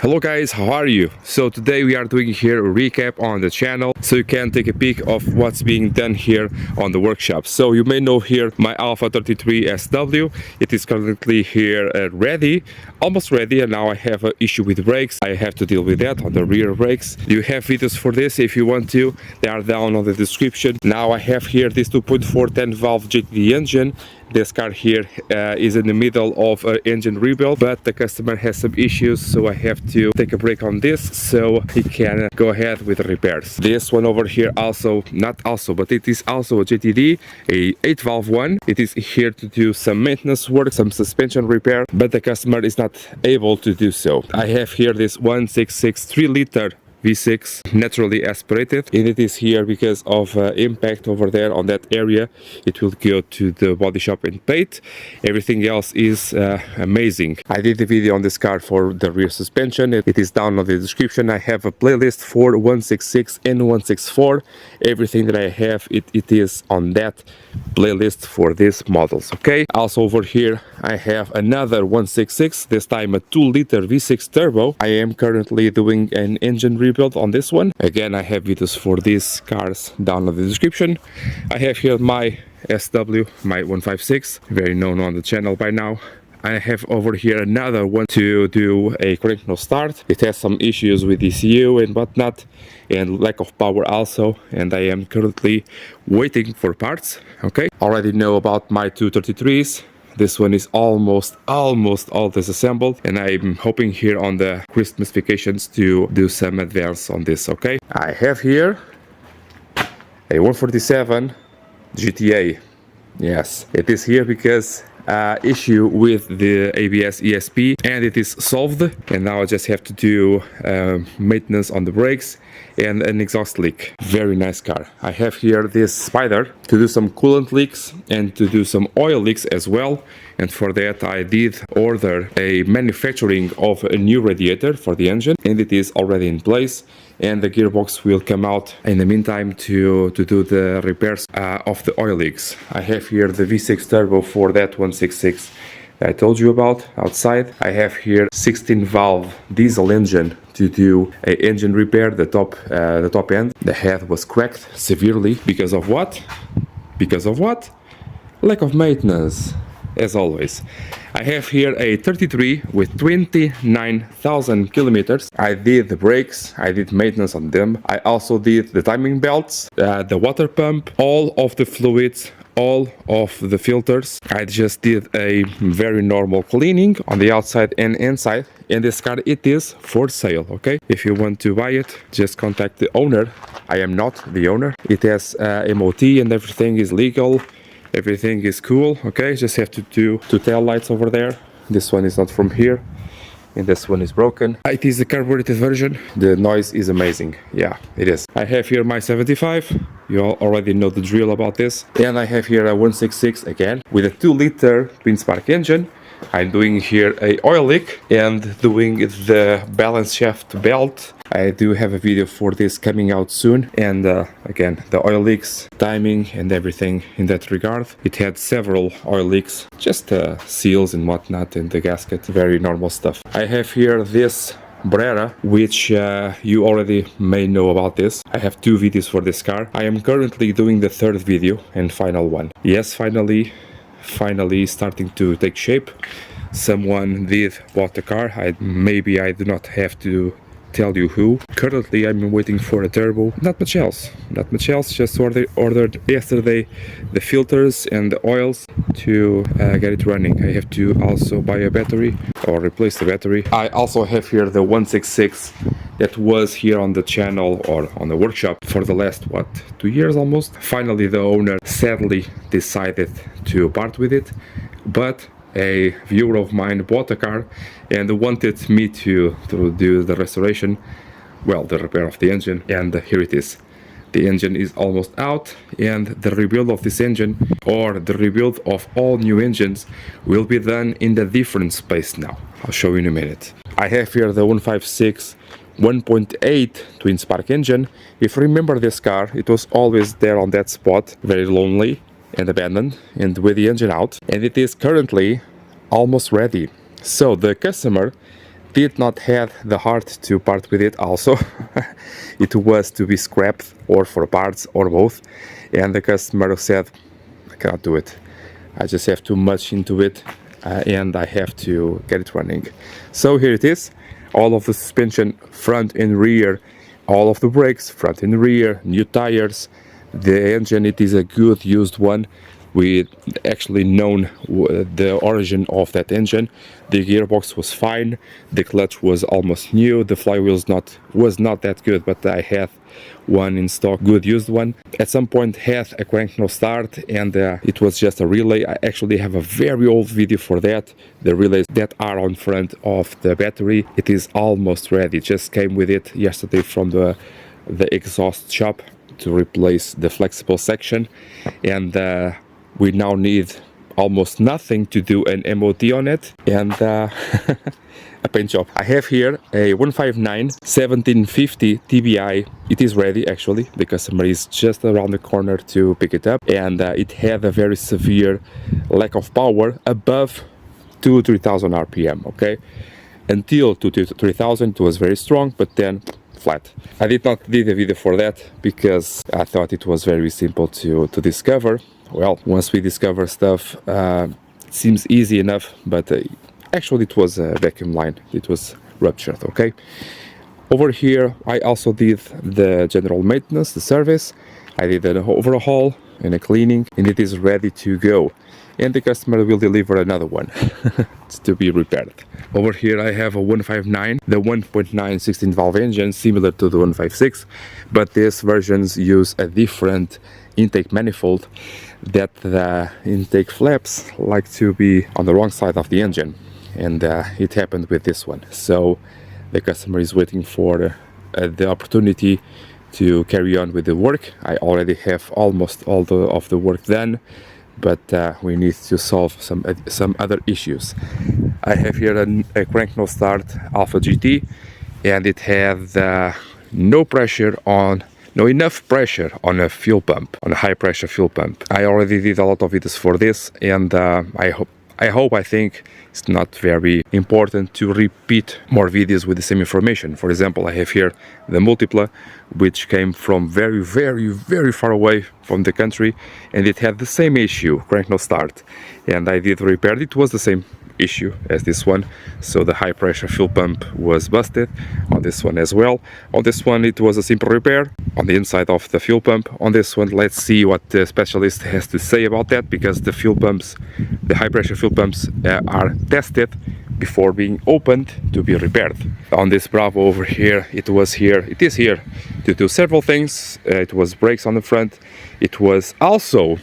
Hello guys, how are you? So today we are doing here a recap on the channel so you can take a peek of what's being done here on the workshop. So you may know here my Alfa 33 SW. It is currently here ready, almost ready, and now I have an issue with brakes. I have to deal with that on the rear brakes. You have videos for this if you want to. They are down on the description. Now I have here this 2.4 10 valve GTD engine. This car here is in the middle of an engine rebuild, but the customer has some issues, so I have to take a break on this so he can go ahead with the repairs. This one over here but it is also a GTD, a 8 valve one. It is here to do some maintenance work, some suspension repair, but the customer is not able to do so. I have here this 166 3-liter V6 naturally aspirated, and it is here because of impact over there on that area. It will go to the body shop and paint. Everything else is amazing. I did the video on this car for the rear suspension. It is down on the description. I have a playlist for 166 and 164. Everything that I have, it is on that playlist for these models. Okay, also over here I have another 166, this time a 2-liter V6 turbo. I am currently doing an engine rebuild on this one. Again, I have videos for these cars down in the description. I have here my SW, my 156, very known on the channel by now. I have over here another one to do a crank no start. It has some issues with ECU and whatnot, and lack of power also, and I am currently waiting for parts. Okay, already know about my 233s. This one is almost all disassembled, and I'm hoping here on the Christmas vacations to do some advance on this. Okay, I have here a 147 GTA. Yes, it is here because issue with the ABS ESP, and it is solved, and now I just have to do maintenance on the brakes and an exhaust leak. Very nice car. I have here this Spider to do some coolant leaks and to do some oil leaks as well, and for that I did order a manufacturing of a new radiator for the engine, and it is already in place, and the gearbox will come out in the meantime to do the repairs of the oil leaks. I have here the V6 turbo for that 166 I told you about outside. I have here 16 valve diesel engine to do a engine repair. The top end, the head was cracked severely because of what? Lack of maintenance, as always. I have here a 33 with 29,000 kilometers. I did the brakes, I did maintenance on them. I also did the timing belts, the water pump, all of the fluids, all of the filters. I just did a very normal cleaning on the outside and inside, and this car, it is for sale. Okay, if you want to buy it, just contact the owner. I am not the owner. It has MOT and everything is legal. Everything is cool. Okay, just have to do 2 tail lights over there. This one is not from here, and this one is broken. It is the carbureted version. The noise is amazing. Yeah, it is. I have here my 75. You all already know the drill about this. And I have here a 166 again with a 2-liter twin spark engine. I'm doing here a oil leak and doing the balance shaft belt. I do have a video for this coming out soon, and again, the oil leaks, timing and everything in that regard. It had several oil leaks, just seals and whatnot, and the gasket, very normal stuff. I have here this Brera, which you already may know about this. I have 2 videos for this car. I am currently doing the 3rd video and final one. Yes, finally starting to take shape. Someone did bought the car. Maybe I do not have to tell you who. Currently I'm waiting for a turbo. Not much else, just ordered yesterday the filters and the oils to get it running. I have to also buy a battery or replace the battery. I also have here the 166 that was here on the channel or on the workshop for the last 2 years almost. Finally the owner sadly decided to part with it, but a viewer of mine bought a car and wanted me to do the restoration, well, the repair of the engine, and here it is. The engine is almost out, and the rebuild of this engine, or the rebuild of all new engines, will be done in the different space now. I'll show you in a minute. I have here the 156 1.8 twin spark engine. If you remember this car, it was always there on that spot, very lonely and abandoned, and with the engine out, and it is currently almost ready. So the customer did not have the heart to part with it also. It was to be scrapped or for parts or both, and the customer said, I cannot do it, I just have too much into it, and I have to get it running. So here it is, all of the suspension front and rear, all of the brakes front and rear, new tires. The engine, it is a good used one. We actually known the origin of that engine. The gearbox was fine, the clutch was almost new, the flywheel was not that good, but I had one in stock, good used one. At some point had a crank no start, and it was just a relay. I actually have a very old video for that. The relays that are on front of the battery, it is almost ready. Just came with it yesterday from the exhaust shop to replace the flexible section, and we now need almost nothing to do an MOT on it, and a paint job. I have here a 159 1750 TBI. It is ready actually. The customer is just around the corner to pick it up, and it had a very severe lack of power above 2,000-3,000 RPM. Okay, until 2,000-3,000 it was very strong, but then flat. I did not do a video for that because I thought it was very simple to discover. Well, once we discover stuff, it seems easy enough, but actually it was a vacuum line. It was ruptured, okay? Over here, I also did the general maintenance, the service. I did an overhaul and a cleaning, and it is ready to go. And the customer will deliver another one to be repaired. Over here I have a 159, the 1.9 16 valve engine, similar to the 156, but these versions use a different intake manifold, that the intake flaps like to be on the wrong side of the engine, and it happened with this one. So the customer is waiting for the opportunity to carry on with the work. I already have almost all of the work done, but we need to solve some other issues. I have here a crank no start Alfa GT, and it has no enough pressure on a fuel pump, on a high pressure fuel pump. I already did a lot of videos for this, and I think it's not very important to repeat more videos with the same information. For example, I have here the multipla, which came from very far away from the country, and it had the same issue, crank no start, and I did repair it. It was the same issue as this one, so the high pressure fuel pump was busted on this one as well. On this one it was a simple repair on the inside of the fuel pump. On this one, let's see what the specialist has to say about that, because the fuel pumps, the high pressure fuel pumps are tested before being opened to be repaired. On this Bravo over here, it is here to do several things. It was brakes on the front, it was also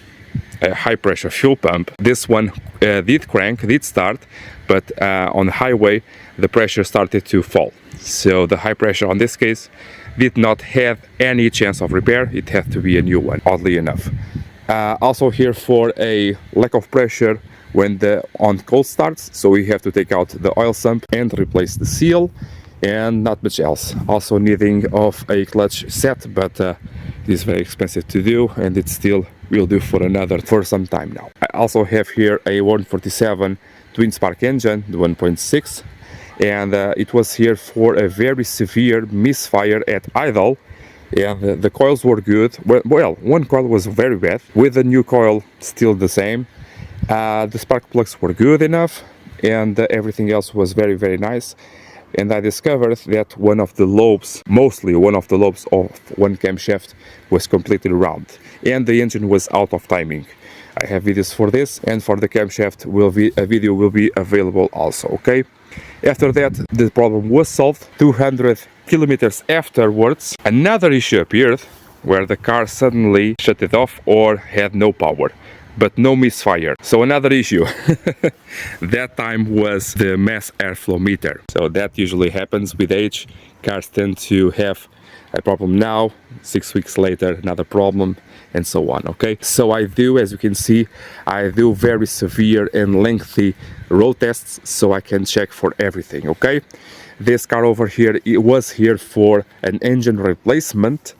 a high pressure fuel pump. This one did start, but on the highway the pressure started to fall, so the high pressure on this case did not have any chance of repair. It had to be a new one, oddly enough. Also here for a lack of pressure when the on cold starts, so we have to take out the oil sump and replace the seal, and not much else. Also needing of a clutch set, but it is very expensive to do, and it still will do for some time now. I also have here a 147 twin spark engine, the 1.6, and it was here for a very severe misfire at idle, and the coils were good. Well, one coil was very bad, with the new coil still the same. The spark plugs were good enough, and everything else was very nice. And I discovered that one of the lobes of one camshaft was completely round, and the engine was out of timing. I have videos for this, and for the camshaft a video will be available also, okay? After that, the problem was solved. 200 kilometers afterwards, another issue appeared where the car suddenly shut it off or had no power, but no misfire. So another issue. That time was the mass airflow meter. So that usually happens with age. Cars tend to have a problem now, 6 weeks later another problem, and so on, okay? So I do, as you can see, I do very severe and lengthy road tests, so I can check for everything, okay? This car over here, it was here for an engine replacement.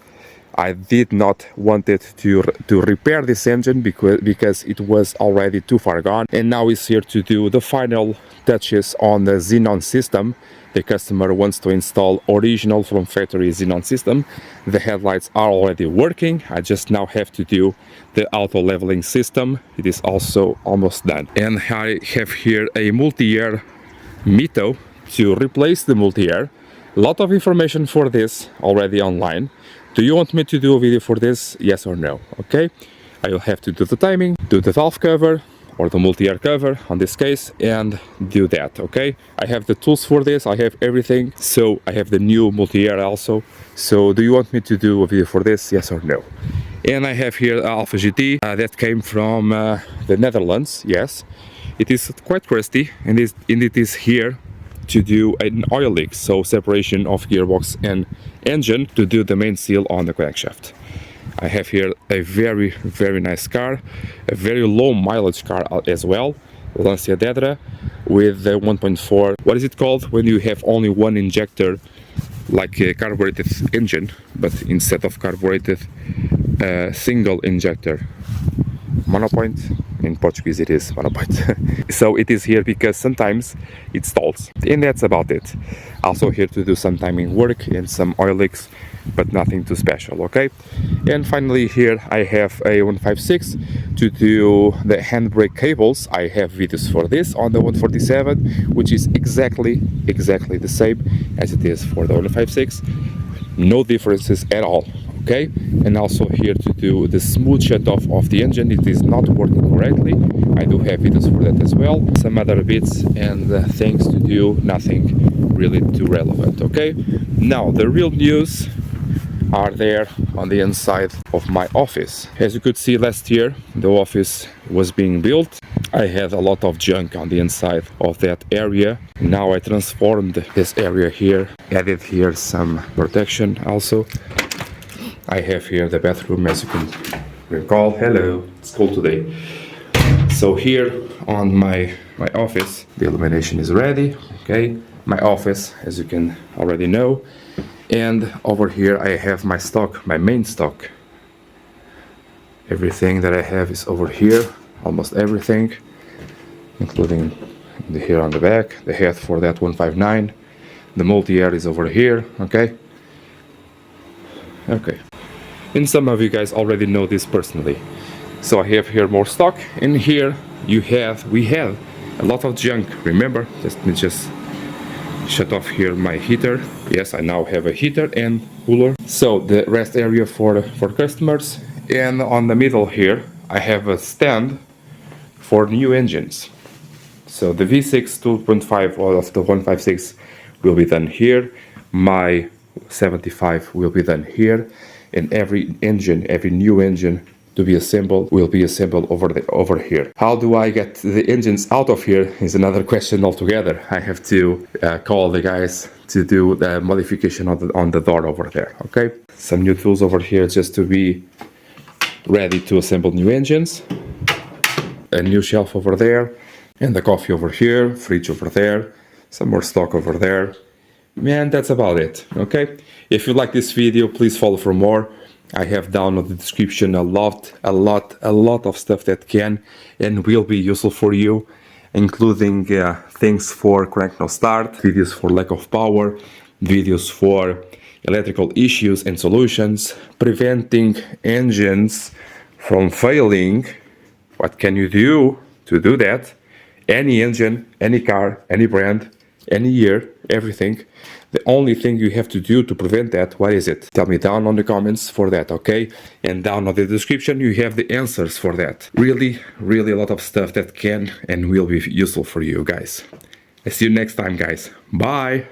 I did not want it to repair this engine because it was already too far gone, and now it's here to do the final touches on the xenon system, the customer wants to install original from factory xenon system. The headlights are already working. I just now have to do the auto leveling system. It is also almost done. And I have here a multi-year Mito to replace the multi-year. A lot of information for this already online. Do you want me to do a video for this? Yes or no? Okay, I will have to do the timing, do the valve cover or the multi-year cover on this case, and do that. Okay, I have the tools for this, I have everything. So I have the new multi-year also. So do you want me to do a video for this? Yes or no? And I have here Alfa GT that came from the Netherlands. Yes, it is quite crusty, and it is here to do an oil leak, so separation of gearbox and engine, to do the main seal on the crankshaft. I have here a very nice car, a very low mileage car as well, Lancia Dedra, with the 1.4, what is it called when you have only one injector, like a carbureted engine, but instead of carbureted, single injector. Monopoint, in Portuguese it is monopoint. So it is here because sometimes it stalls, and that's about it. Also here to do some timing work and some oil leaks, but nothing too special. Okay, and finally here I have a 156 to do the handbrake cables. I have videos for this on the 147, which is exactly the same as it is for the 156. No differences at all. Okay, and also here to do the smooth shut off of the engine. It is not working correctly. I do have videos for that as well. Some other bits and things to do, nothing really too relevant. Okay, now the real news are there on the inside of my office. As you could see, last year the office was being built. I had a lot of junk on the inside of that area. Now I transformed this area here, added here some protection also. I have here the bathroom, as you can recall. Hello, it's cold today. So here on my office, the illumination is ready. Okay, my office, as you can already know. And over here I have my stock, my main stock. Everything that I have is over here, almost everything, including here on the back, the head for that 159. The multi-air is over here. Okay. And some of you guys already know this personally. So I have here more stock, and here we have a lot of junk. Remember, let me just shut off here my heater. Yes, I now have a heater and cooler. So the rest area for customers, and on the middle here I have a stand for new engines. So the V6 2.5 of the 156 will be done here. My 75 will be done here. And every new engine to be assembled will be assembled over here. How do I get the engines out of here is another question altogether. I have to call the guys to do the modification on the door over there. Okay, some new tools over here just to be ready to assemble new engines. A new shelf over there, and the coffee over here, fridge over there, some more stock over there. Man, that's about it. Okay, if you like this video, please follow for more. I have down in the description a lot of stuff that can and will be useful for you, including things for crank no start, videos for lack of power, videos for electrical issues and solutions, preventing engines from failing. What can you do to do that? Any engine, any car, any brand, any year, everything. The only thing you have to do to prevent that, what is it? Tell me down on the comments for that, okay? And down on the description you have the answers for that. Really a lot of stuff that can and will be useful for you guys. I see you next time, guys. Bye!